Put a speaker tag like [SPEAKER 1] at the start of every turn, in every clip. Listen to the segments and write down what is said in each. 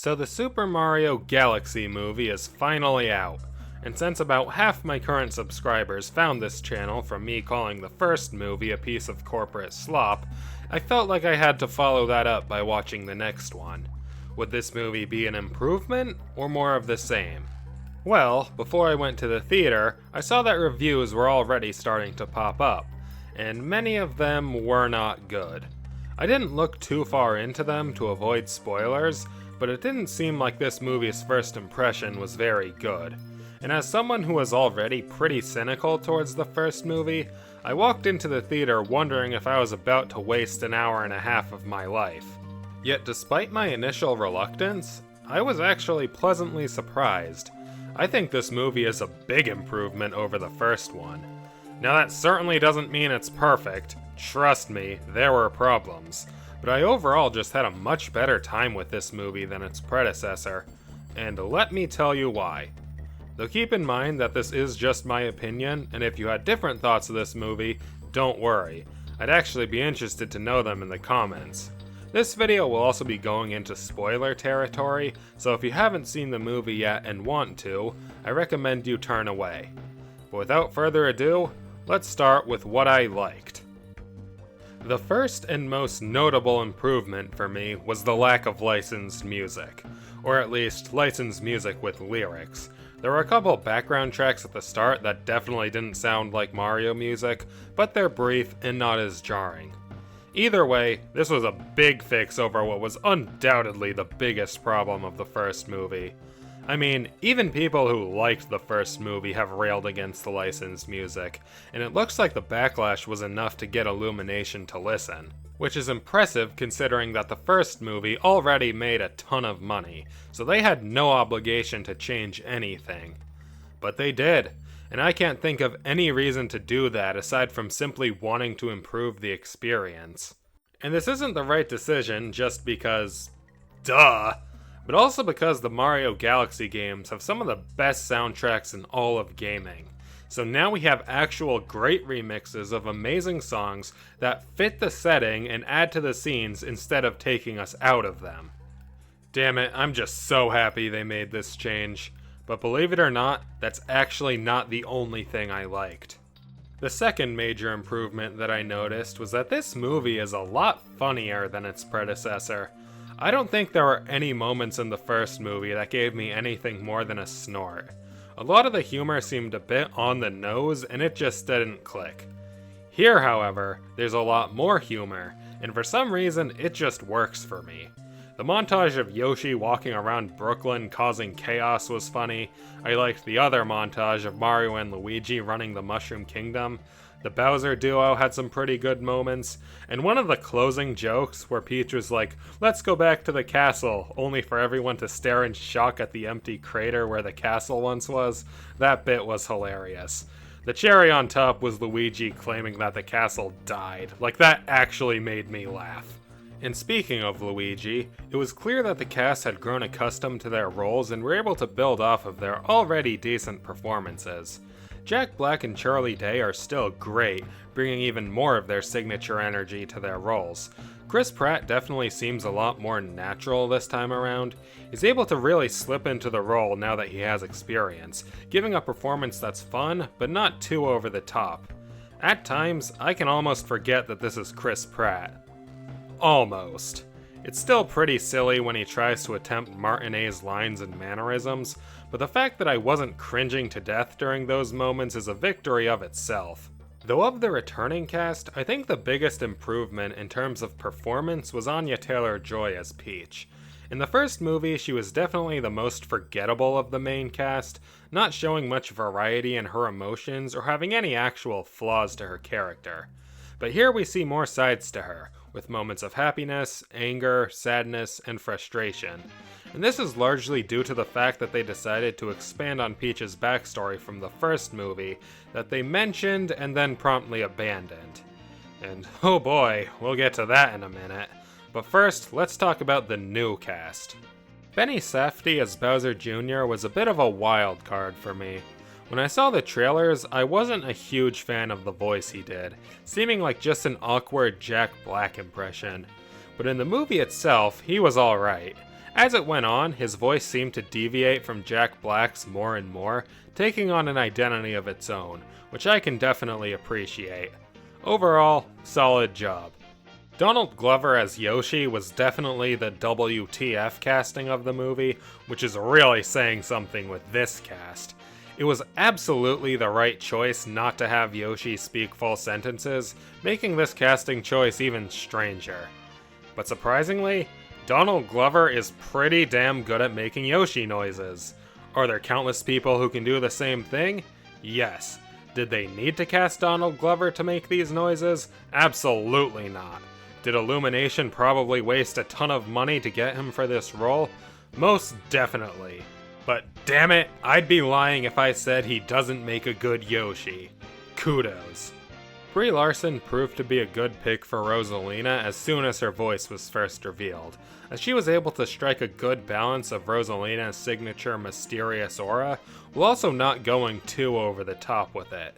[SPEAKER 1] So the Super Mario Galaxy movie is finally out, and since about half my current subscribers found this channel from me calling the first movie a piece of corporate slop, I felt like I had to follow that up by watching the next one. Would this movie be an improvement, or more of the same? Well, before I went to the theater, I saw that reviews were already starting to pop up, and many of them were not good. I didn't look too far into them to avoid spoilers, but it didn't seem like this movie's first impression was very good. And as someone who was already pretty cynical towards the first movie, I walked into the theater wondering if I was about to waste an hour and a half of my life. Yet despite my initial reluctance, I was actually pleasantly surprised. I think this movie is a big improvement over the first one. Now that certainly doesn't mean it's perfect. Trust me, there were problems. But I overall just had a much better time with this movie than its predecessor, and let me tell you why. Though keep in mind that this is just my opinion, and if you had different thoughts of this movie, don't worry. I'd actually be interested to know them in the comments. This video will also be going into spoiler territory, so if you haven't seen the movie yet and want to, I recommend you turn away. But without further ado, let's start with what I liked. The first and most notable improvement for me was the lack of licensed music, or at least licensed music with lyrics. There were a couple background tracks at the start that definitely didn't sound like Mario music, but they're brief and not as jarring. Either way, this was a big fix over what was undoubtedly the biggest problem of the first movie. I mean, even people who liked the first movie have railed against the licensed music, and it looks like the backlash was enough to get Illumination to listen. Which is impressive considering that the first movie already made a ton of money, so they had no obligation to change anything. But they did, and I can't think of any reason to do that aside from simply wanting to improve the experience. And this isn't the right decision just because, duh! But also because the Mario Galaxy games have some of the best soundtracks in all of gaming. So now we have actual great remixes of amazing songs that fit the setting and add to the scenes instead of taking us out of them. Damn it, I'm just so happy they made this change. But believe it or not, that's actually not the only thing I liked. The second major improvement that I noticed was that this movie is a lot funnier than its predecessor. I don't think there were any moments in the first movie that gave me anything more than a snort. A lot of the humor seemed a bit on the nose and it just didn't click. Here, however, there's a lot more humor, and for some reason it just works for me. The montage of Yoshi walking around Brooklyn causing chaos was funny. I liked the other montage of Mario and Luigi running the Mushroom Kingdom. The Bowser duo had some pretty good moments, and one of the closing jokes where Peach was like, "Let's go back to the castle," only for everyone to stare in shock at the empty crater where the castle once was, that bit was hilarious. The cherry on top was Luigi claiming that the castle died. Like, that actually made me laugh. And speaking of Luigi, it was clear that the cast had grown accustomed to their roles and were able to build off of their already decent performances. Jack Black and Charlie Day are still great, bringing even more of their signature energy to their roles. Chris Pratt definitely seems a lot more natural this time around. He's able to really slip into the role now that he has experience, giving a performance that's fun, but not too over the top. At times, I can almost forget that this is Chris Pratt. Almost. It's still pretty silly when he tries to attempt Martinet's lines and mannerisms, but the fact that I wasn't cringing to death during those moments is a victory of itself. Though of the returning cast, I think the biggest improvement in terms of performance was Anya Taylor-Joy as Peach. In the first movie, she was definitely the most forgettable of the main cast, not showing much variety in her emotions or having any actual flaws to her character. But here we see more sides to her, with moments of happiness, anger, sadness, and frustration. And this is largely due to the fact that they decided to expand on Peach's backstory from the first movie that they mentioned and then promptly abandoned. And oh boy, we'll get to that in a minute. But first, let's talk about the new cast. Benny Safdie as Bowser Jr. was a bit of a wild card for me. When I saw the trailers, I wasn't a huge fan of the voice he did, seeming like just an awkward Jack Black impression. But in the movie itself, he was alright. As it went on, his voice seemed to deviate from Jack Black's more and more, taking on an identity of its own, which I can definitely appreciate. Overall, solid job. Donald Glover as Yoshi was definitely the WTF casting of the movie, which is really saying something with this cast. It was absolutely the right choice not to have Yoshi speak full sentences, making this casting choice even stranger. But surprisingly, Donald Glover is pretty damn good at making Yoshi noises. Are there countless people who can do the same thing? Yes. Did they need to cast Donald Glover to make these noises? Absolutely not. Did Illumination probably waste a ton of money to get him for this role? Most definitely. But damn it, I'd be lying if I said he doesn't make a good Yoshi. Kudos. Brie Larson proved to be a good pick for Roselina as soon as her voice was first revealed, as she was able to strike a good balance of Roselina's signature mysterious aura, while also not going too over the top with it.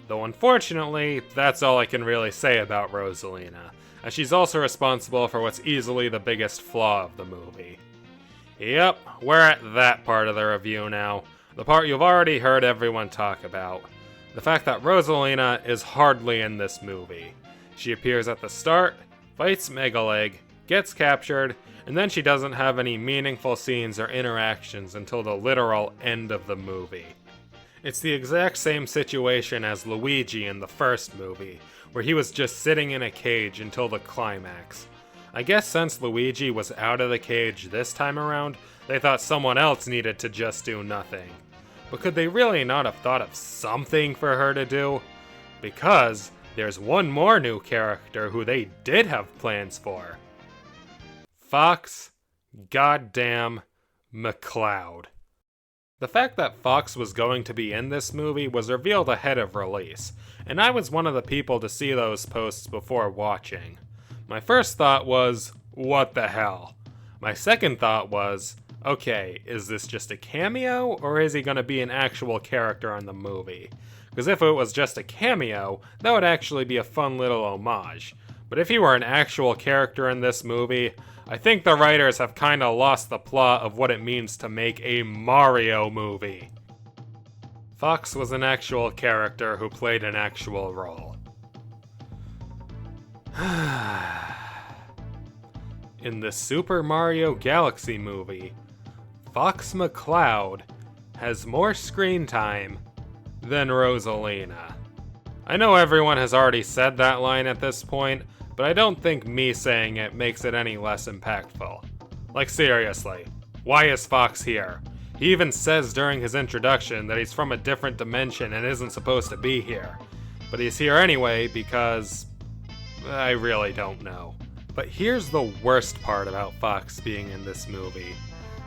[SPEAKER 1] Though unfortunately, that's all I can really say about Roselina, as she's also responsible for what's easily the biggest flaw of the movie. Yep, we're at that part of the review now, the part you've already heard everyone talk about. The fact that Roselina is hardly in this movie. She appears at the start, fights Megaleg, gets captured, and then she doesn't have any meaningful scenes or interactions until the literal end of the movie. It's the exact same situation as Luigi in the first movie, where he was just sitting in a cage until the climax. I guess since Luigi was out of the cage this time around, they thought someone else needed to just do nothing. But could they really not have thought of something for her to do? Because there's one more new character who they did have plans for. Fox goddamn Mloud. The fact that Fox was going to be in this movie was revealed ahead of release, and I was one of the people to see those posts before watching. My first thought was, what the hell? My second thought was, okay, is this just a cameo, or is he going to be an actual character in the movie? Because if it was just a cameo, that would actually be a fun little homage. But if he were an actual character in this movie, I think the writers have kinda lost the plot of what it means to make a Mario movie. Fox was an actual character who played an actual role. In the Super Mario Galaxy movie, Fox Mloud has more screen time than Roselina. I know everyone has already said that line at this point, but I don't think me saying it makes it any less impactful. Like seriously, why is Fox here? He even says during his introduction that he's from a different dimension and isn't supposed to be here. But he's here anyway because I really don't know. But here's the worst part about Fox being in this movie.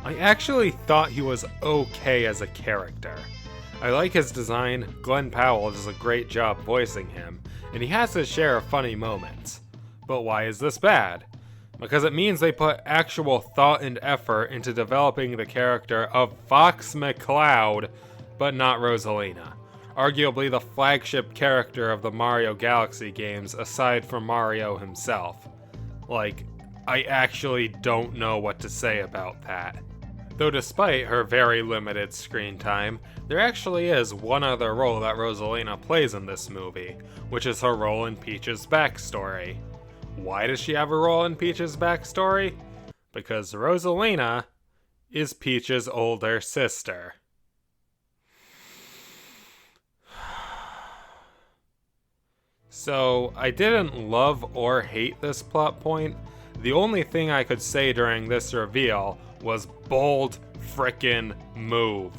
[SPEAKER 1] I actually thought he was okay as a character. I like his design, Glenn Powell does a great job voicing him, and he has his share of funny moments. But why is this bad? Because it means they put actual thought and effort into developing the character of Fox Mloud, but not Roselina. Arguably the flagship character of the Mario Galaxy games aside from Mario himself. Like, I actually don't know what to say about that. Though despite her very limited screen time, there actually is one other role that Roselina plays in this movie, which is her role in Peach's backstory. Why does she have a role in Peach's backstory? Because Roselina is Peach's older sister. So, I didn't love or hate this plot point. The only thing I could say during this reveal was bold frickin' move.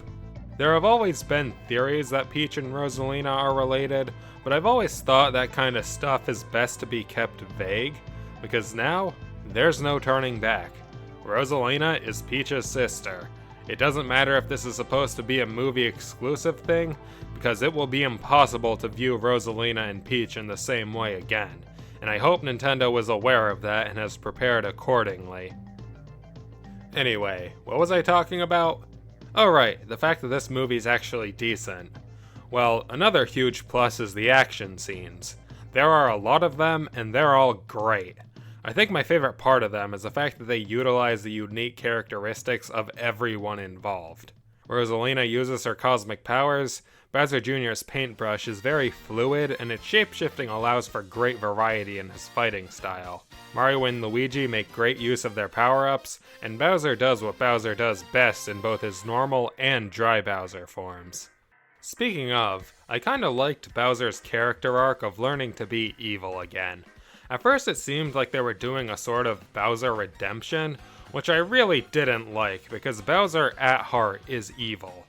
[SPEAKER 1] There have always been theories that Peach and Roselina are related, but I've always thought that kind of stuff is best to be kept vague, because now, there's no turning back. Roselina is Peach's sister. It doesn't matter if this is supposed to be a movie exclusive thing, because it will be impossible to view Roselina and Peach in the same way again, and I hope Nintendo is aware of that and has prepared accordingly. Anyway, what was I talking about? Oh right, the fact that this movie's actually decent. Well, another huge plus is the action scenes. There are a lot of them, and they're all great. I think my favorite part of them is the fact that they utilize the unique characteristics of everyone involved. Roselina uses her cosmic powers, Bowser Jr.'s paintbrush is very fluid, and its shapeshifting allows for great variety in his fighting style. Mario and Luigi make great use of their power-ups, and Bowser does what Bowser does best in both his normal and Dry Bowser forms. Speaking of, I kinda liked Bowser's character arc of learning to be evil again. At first it seemed like they were doing a sort of Bowser redemption, which I really didn't like because Bowser at heart is evil.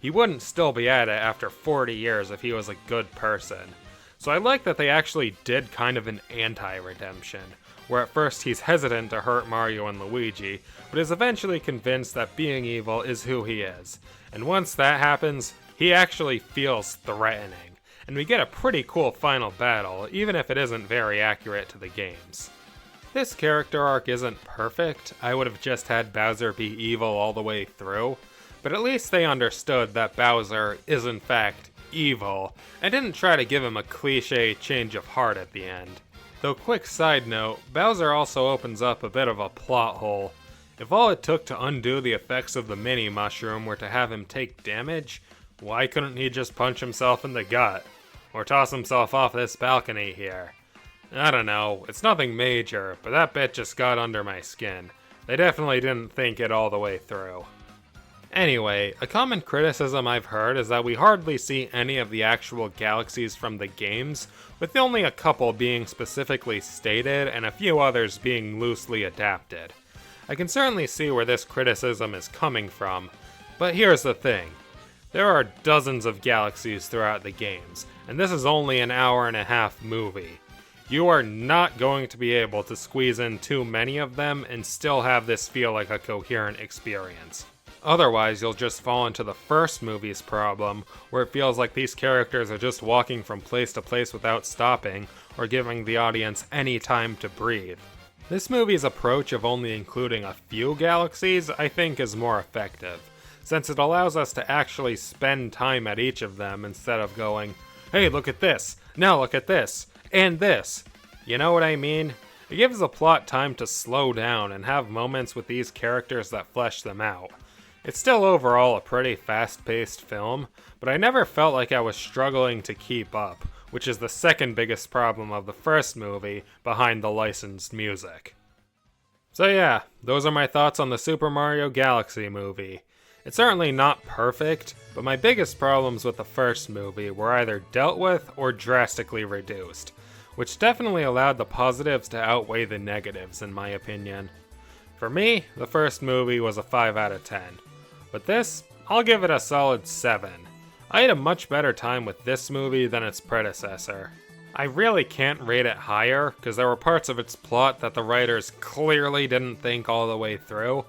[SPEAKER 1] He wouldn't still be at it after 40 years if he was a good person. So I like that they actually did kind of an anti-redemption, where at first he's hesitant to hurt Mario and Luigi, but is eventually convinced that being evil is who he is. And once that happens, he actually feels threatening, and we get a pretty cool final battle, even if it isn't very accurate to the games. This character arc isn't perfect, I would have just had Bowser be evil all the way through, but at least they understood that Bowser is in fact evil, and didn't try to give him a cliche change of heart at the end. Though quick side note, Bowser also opens up a bit of a plot hole. If all it took to undo the effects of the mini mushroom were to have him take damage, why couldn't he just punch himself in the gut? Or toss himself off this balcony here? I don't know, it's nothing major, but that bit just got under my skin. They definitely didn't think it all the way through. Anyway, a common criticism I've heard is that we hardly see any of the actual galaxies from the games, with only a couple being specifically stated and a few others being loosely adapted. I can certainly see where this criticism is coming from, but here's the thing. There are dozens of galaxies throughout the games, and this is only an hour-and-a-half movie. You are not going to be able to squeeze in too many of them and still have this feel like a coherent experience. Otherwise, you'll just fall into the first movie's problem, where it feels like these characters are just walking from place to place without stopping, or giving the audience any time to breathe. This movie's approach of only including a few galaxies, I think, is more effective, since it allows us to actually spend time at each of them instead of going, hey, look at this, now look at this, and this. You know what I mean? It gives the plot time to slow down and have moments with these characters that flesh them out. It's still overall a pretty fast-paced film, but I never felt like I was struggling to keep up, which is the second biggest problem of the first movie, behind the licensed music. So yeah, those are my thoughts on the Super Mario Galaxy movie. It's certainly not perfect, but my biggest problems with the first movie were either dealt with or drastically reduced, which definitely allowed the positives to outweigh the negatives in my opinion. For me, the first movie was a 5 out of 10. But this, I'll give it a solid 7. I had a much better time with this movie than its predecessor. I really can't rate it higher, because there were parts of its plot that the writers clearly didn't think all the way through.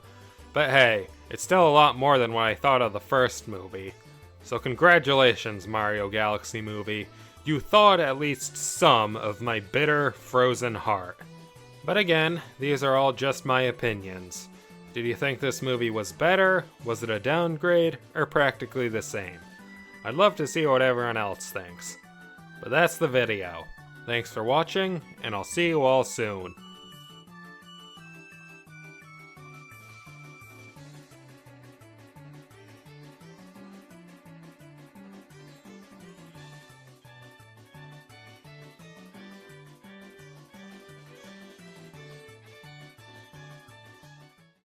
[SPEAKER 1] But hey, it's still a lot more than what I thought of the first movie. So congratulations, Mario Galaxy movie. You thawed at least some of my bitter, frozen heart. But again, these are all just my opinions. Did you think this movie was better? Was it a downgrade? Or practically the same? I'd love to see what everyone else thinks. But that's the video. Thanks for watching, and I'll see you all soon.